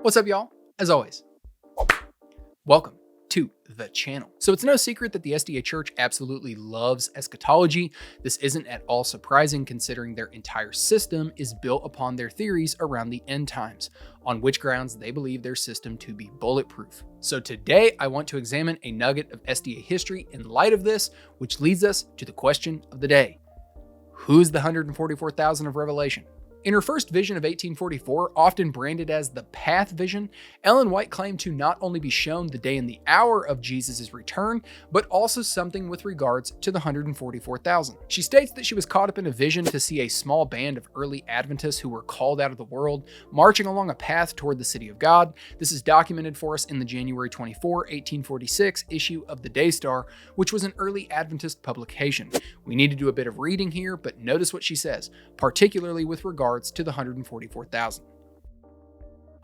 What's up, y'all? As always, welcome to the channel. So it's no secret that the SDA Church absolutely loves eschatology. This isn't at all surprising considering their entire system is built upon their theories around the end times, on which grounds they believe their system to be bulletproof. So today I want to examine a nugget of SDA history in light of this, which leads us to the question of the day. Who's the 144,000 of Revelation? In her first vision of 1844, often branded as the Path Vision, Ellen White claimed to not only be shown the day and the hour of Jesus' return, but also something with regards to the 144,000. She states that she was caught up in a vision to see a small band of early Adventists who were called out of the world, marching along a path toward the city of God. This is documented for us in the January 24, 1846 issue of the Daystar, which was an early Adventist publication. We need to do a bit of reading here, but notice what she says, particularly with regards to the 144,000.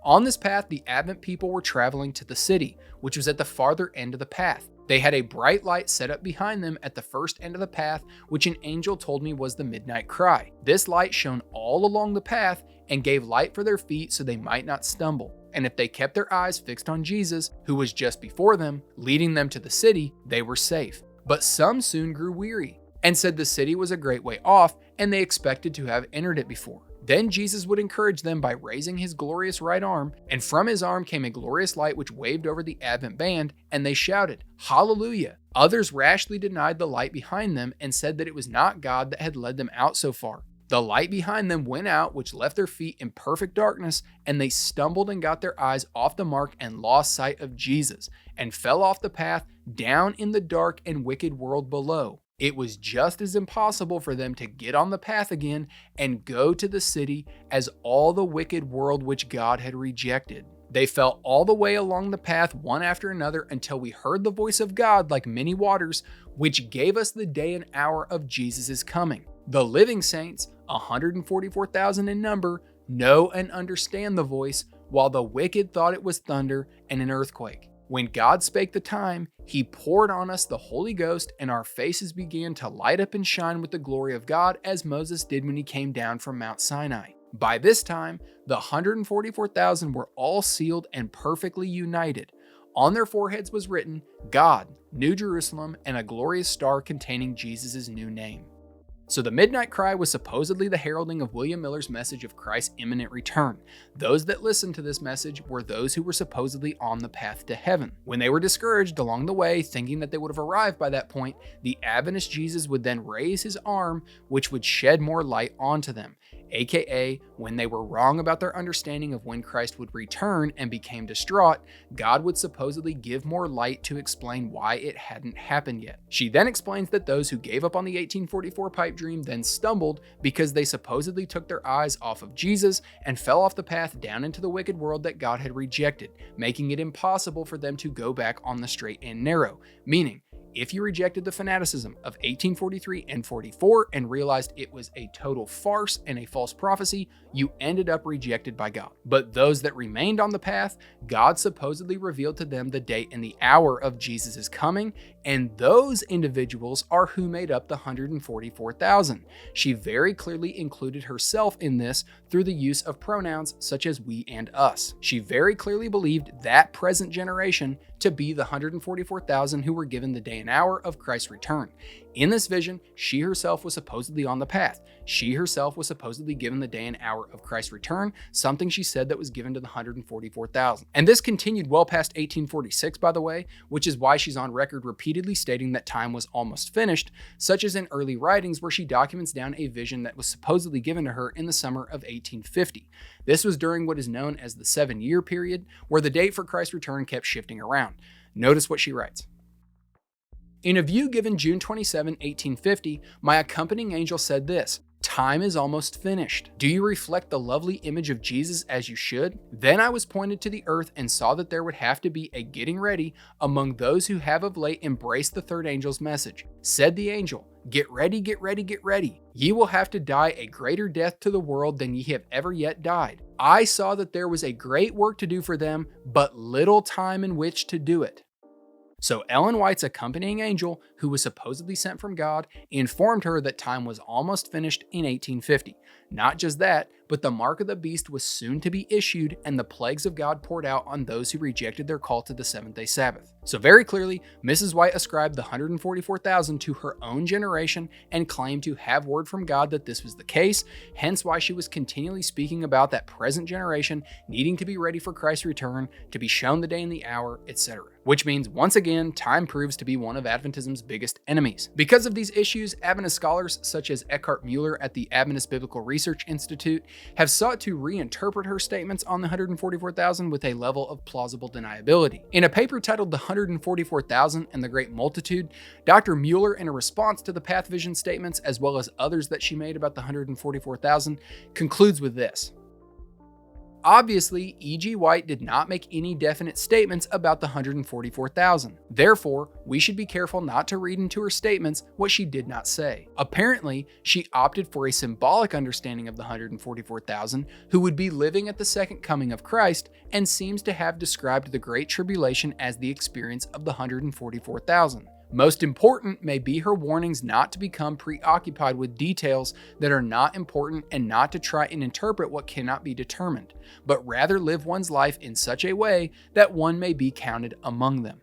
On this path, the Advent people were traveling to the city, which was at the farther end of the path. They had a bright light set up behind them at the first end of the path, which an angel told me was the midnight cry. This light shone all along the path and gave light for their feet so they might not stumble. And if they kept their eyes fixed on Jesus, who was just before them, leading them to the city, they were safe. But some soon grew weary and said the city was a great way off and they expected to have entered it before. Then Jesus would encourage them by raising his glorious right arm, and from his arm came a glorious light which waved over the Advent band, and they shouted, "Hallelujah!" Others rashly denied the light behind them and said that it was not God that had led them out so far. The light behind them went out, which left their feet in perfect darkness, and they stumbled and got their eyes off the mark and lost sight of Jesus, and fell off the path down in the dark and wicked world below. It was just as impossible for them to get on the path again and go to the city as all the wicked world which God had rejected. They fell all the way along the path one after another until we heard the voice of God like many waters, which gave us the day and hour of Jesus' coming. The living saints, 144,000 in number, know and understand the voice, while the wicked thought it was thunder and an earthquake. When God spake the time, he poured on us the Holy Ghost, and our faces began to light up and shine with the glory of God, as Moses did when he came down from Mount Sinai. By this time, the 144,000 were all sealed and perfectly united. On their foreheads was written, God, New Jerusalem, and a glorious star containing Jesus' new name. So the midnight cry was supposedly the heralding of William Miller's message of Christ's imminent return. Those that listened to this message were those who were supposedly on the path to heaven. When they were discouraged along the way, thinking that they would have arrived by that point, the Adventist Jesus would then raise his arm, which would shed more light onto them. AKA, when they were wrong about their understanding of when Christ would return and became distraught, God would supposedly give more light to explain why it hadn't happened yet. She then explains that those who gave up on the 1844 pipe dream then stumbled because they supposedly took their eyes off of Jesus and fell off the path down into the wicked world that God had rejected, making it impossible for them to go back on the straight and narrow, meaning if you rejected the fanaticism of 1843 and 44 and realized it was a total farce and a false prophecy, you ended up rejected by God. But those that remained on the path, God supposedly revealed to them the date and the hour of Jesus' coming, and those individuals are who made up the 144,000. She very clearly included herself in this through the use of pronouns such as we and us. She very clearly believed that present generation to be the 144,000 who were given the day and hour of Christ's return. In this vision, she herself was supposedly on the path. She herself was supposedly given the day and hour of Christ's return, something she said that was given to the 144,000. And this continued well past 1846, by the way, which is why she's on record repeatedly stating that time was almost finished, such as in early writings where she documents down a vision that was supposedly given to her in the summer of 1850. This was during what is known as the 7-year period, where the date for Christ's return kept shifting around. Notice what she writes. In a view given June 27, 1850, my accompanying angel said this, "Time is almost finished. Do you reflect the lovely image of Jesus as you should?" Then I was pointed to the earth and saw that there would have to be a getting ready among those who have of late embraced the third angel's message. Said the angel, "Get ready, get ready, get ready. Ye will have to die a greater death to the world than ye have ever yet died." I saw that there was a great work to do for them, but little time in which to do it. So Ellen White's accompanying angel, who was supposedly sent from God, informed her that time was almost finished in 1850. Not just that, but the mark of the beast was soon to be issued, and the plagues of God poured out on those who rejected their call to the seventh-day Sabbath. So very clearly, Mrs. White ascribed the 144,000 to her own generation and claimed to have word from God that this was the case, hence why she was continually speaking about that present generation needing to be ready for Christ's return, to be shown the day and the hour, etc. Which means, once again, time proves to be one of Adventism's biggest enemies. Because of these issues, Adventist scholars such as Eckhart Mueller at the Adventist Biblical Research Institute have sought to reinterpret her statements on the 144,000 with a level of plausible deniability. In a paper titled The 144,000 and the Great Multitude, Dr. Mueller, in a response to the path vision statements as well as others that she made about the 144,000, concludes with this. Obviously, E.G. White did not make any definite statements about the 144,000. Therefore, we should be careful not to read into her statements what she did not say. Apparently, she opted for a symbolic understanding of the 144,000 who would be living at the second coming of Christ, and seems to have described the Great Tribulation as the experience of the 144,000. Most important may be her warnings not to become preoccupied with details that are not important and not to try and interpret what cannot be determined, but rather live one's life in such a way that one may be counted among them.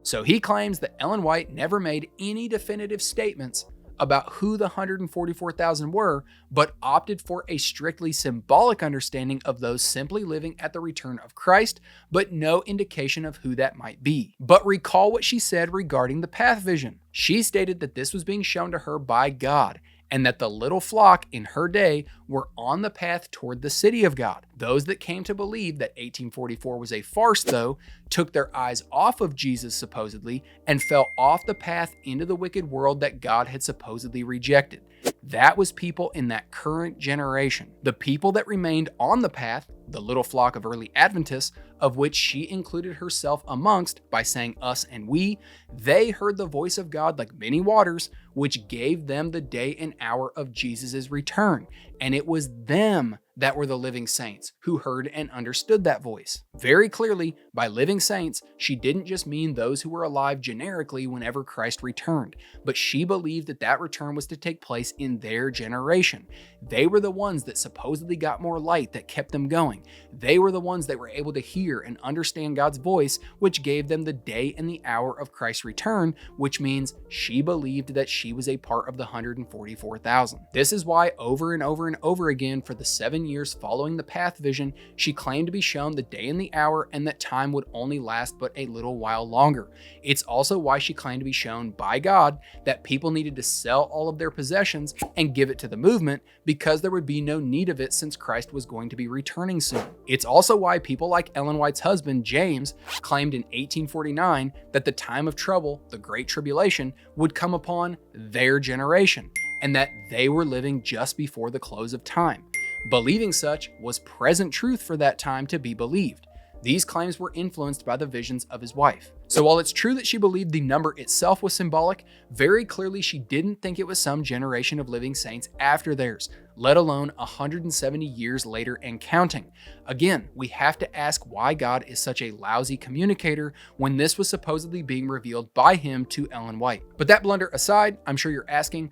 So he claims that Ellen White never made any definitive statements about who the 144,000 were, but opted for a strictly symbolic understanding of those simply living at the return of Christ, but no indication of who that might be. But recall what she said regarding the path vision. She stated that this was being shown to her by God, and that the little flock in her day were on the path toward the city of God. Those that came to believe that 1844 was a farce, though, took their eyes off of Jesus supposedly and fell off the path into the wicked world that God had supposedly rejected. That was people in that current generation. The people that remained on the path, the little flock of early Adventists, of which she included herself amongst by saying us and we, they heard the voice of God like many waters, which gave them the day and hour of Jesus' return. And it was them that were the living saints who heard and understood that voice. Very clearly, by living saints, she didn't just mean those who were alive generically whenever Christ returned, but she believed that that return was to take place in their generation. They were the ones that supposedly got more light that kept them going. They were the ones that were able to hear and understand God's voice, which gave them the day and the hour of Christ's return, which means she believed that she was a part of the 144,000. This is why over and over again for the 7 years following the path vision, she claimed to be shown the day and the hour and that time would only last but a little while longer. It's also why she claimed to be shown by God that people needed to sell all of their possessions and give it to the movement because there would be no need of it since Christ was going to be returning soon. It's also why people like Ellen White's husband, James, claimed in 1849 that the time of trouble, the Great Tribulation, would come upon their generation, and that they were living just before the close of time. Believing such was present truth for that time to be believed. These claims were influenced by the visions of his wife. So while it's true that she believed the number itself was symbolic, very clearly she didn't think it was some generation of living saints after theirs, let alone 170 years later and counting. Again, we have to ask why God is such a lousy communicator when this was supposedly being revealed by him to Ellen White. But that blunder aside, I'm sure you're asking,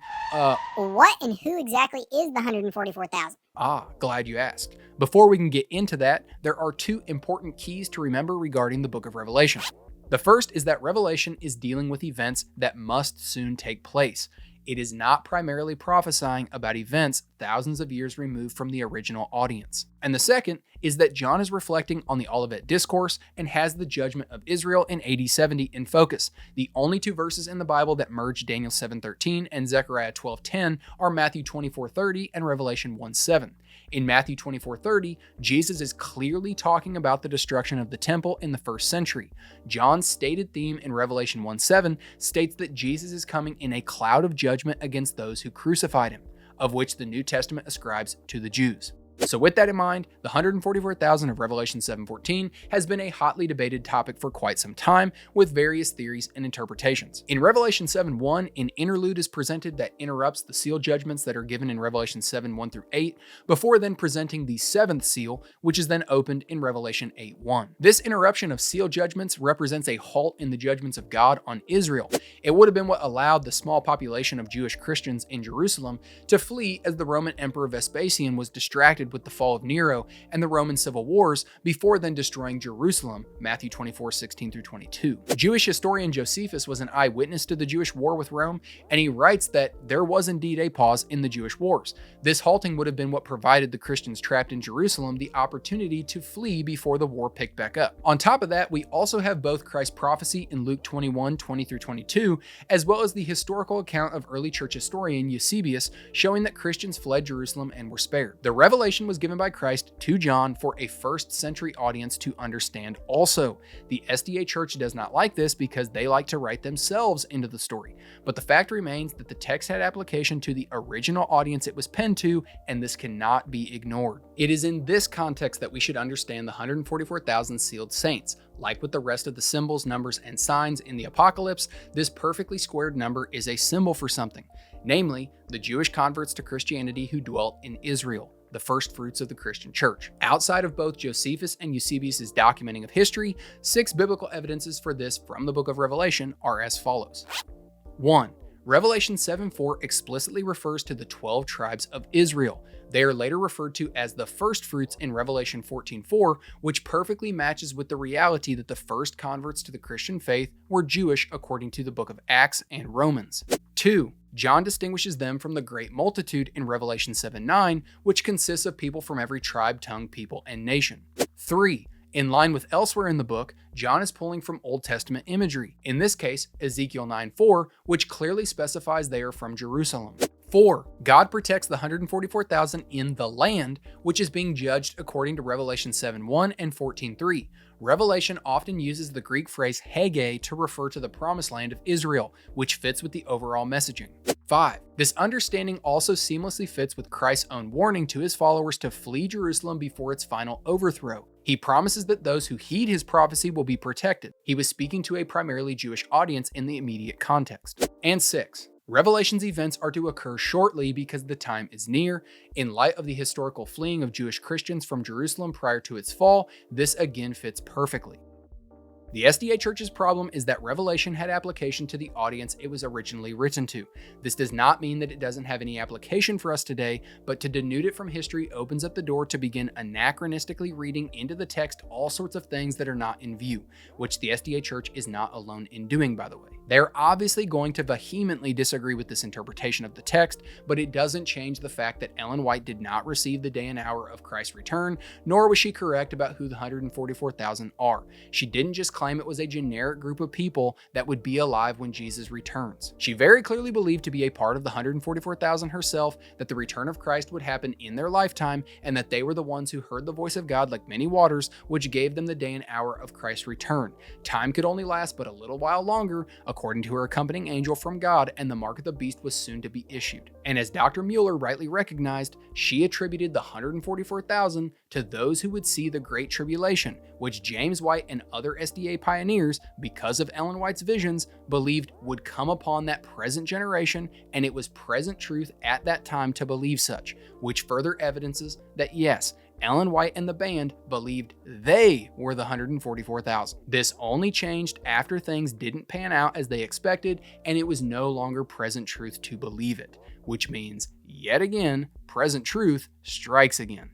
what and who exactly is the 144,000? Glad you asked. Before we can get into that, there are two important keys to remember regarding the book of Revelation. The first is that Revelation is dealing with events that must soon take place. It is not primarily prophesying about events thousands of years removed from the original audience. And the second is that John is reflecting on the Olivet Discourse and has the judgment of Israel in AD 70 in focus. The only two verses in the Bible that merge Daniel 7:13 and Zechariah 12:10 are Matthew 24:30 and Revelation 1:7. In Matthew 24:30, Jesus is clearly talking about the destruction of the temple in the first century. John's stated theme in Revelation 1:7 states that Jesus is coming in a cloud of judgment against those who crucified him, of which the New Testament ascribes to the Jews. So with that in mind, the 144,000 of Revelation 7:14 has been a hotly debated topic for quite some time, with various theories and interpretations. In Revelation 7:1, an interlude is presented that interrupts the seal judgments that are given in Revelation 7:1-8, before then presenting the seventh seal, which is then opened in Revelation 8:1. This interruption of seal judgments represents a halt in the judgments of God on Israel. It would have been what allowed the small population of Jewish Christians in Jerusalem to flee as the Roman Emperor Vespasian was distracted distracted with the fall of Nero and the Roman civil wars before then destroying Jerusalem, Matthew 24:16-22. Jewish historian Josephus was an eyewitness to the Jewish war with Rome, and he writes that there was indeed a pause in the Jewish wars. This halting would have been what provided the Christians trapped in Jerusalem the opportunity to flee before the war picked back up. On top of that, we also have both Christ's prophecy in Luke 21:20-22, as well as the historical account of early church historian Eusebius showing that Christians fled Jerusalem and were spared. The revelation was given by Christ to John for a first century audience to understand also. The SDA Church does not like this because they like to write themselves into the story, but the fact remains that the text had application to the original audience it was penned to, and this cannot be ignored. It is in this context that we should understand the 144,000 sealed saints. Like with the rest of the symbols, numbers, and signs in the Apocalypse, this perfectly squared number is a symbol for something, namely the Jewish converts to Christianity who dwelt in Israel, the first fruits of the Christian church. Outside of both Josephus and Eusebius' documenting of history, 6 biblical evidences for this from the book of Revelation are as follows. 1. Revelation 7:4 explicitly refers to the 12 tribes of Israel. They are later referred to as the first fruits in Revelation 14:4, which perfectly matches with the reality that the first converts to the Christian faith were Jewish according to the book of Acts and Romans. 2. John distinguishes them from the great multitude in Revelation 7:9, which consists of people from every tribe, tongue, people, and nation. 3. In line with elsewhere in the book, John is pulling from Old Testament imagery, in this case, Ezekiel 9:4, which clearly specifies they are from Jerusalem. 4. God protects the 144,000 in the land, which is being judged according to Revelation 7:1 and 14:3. Revelation often uses the Greek phrase hege to refer to the promised land of Israel, which fits with the overall messaging. 5. This understanding also seamlessly fits with Christ's own warning to his followers to flee Jerusalem before its final overthrow. He promises that those who heed his prophecy will be protected. He was speaking to a primarily Jewish audience in the immediate context. And 6. Revelation's events are to occur shortly because the time is near. In light of the historical fleeing of Jewish Christians from Jerusalem prior to its fall, this again fits perfectly. The SDA Church's problem is that Revelation had application to the audience it was originally written to. This does not mean that it doesn't have any application for us today, but to denude it from history opens up the door to begin anachronistically reading into the text all sorts of things that are not in view, which the SDA Church is not alone in doing, by the way. They're obviously going to vehemently disagree with this interpretation of the text, but it doesn't change the fact that Ellen White did not receive the day and hour of Christ's return, nor was she correct about who the 144,000 are. She didn't just claim it was a generic group of people that would be alive when Jesus returns. She very clearly believed to be a part of the 144,000 herself that the return of Christ would happen in their lifetime, and that they were the ones who heard the voice of God like many waters, which gave them the day and hour of Christ's return. Time could only last but a little while longer, according to her accompanying angel from God, and the mark of the beast was soon to be issued. And as Dr. Mueller rightly recognized, she attributed the 144,000 to those who would see the Great Tribulation, which James White and other SDA pioneers, because of Ellen White's visions, believed would come upon that present generation, and it was present truth at that time to believe such, which further evidences that yes, Ellen White and the band believed they were the 144,000. This only changed after things didn't pan out as they expected, and it was no longer present truth to believe it, which means, yet again, present truth strikes again.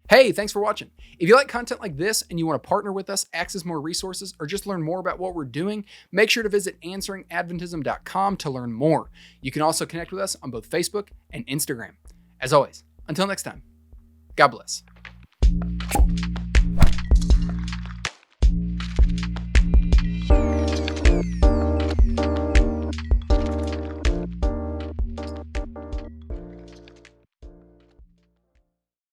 Hey, thanks for watching. If you like content like this and you want to partner with us, access more resources, or just learn more about what we're doing, make sure to visit answeringadventism.com to learn more. You can also connect with us on both Facebook and Instagram. As always, until next time, God bless.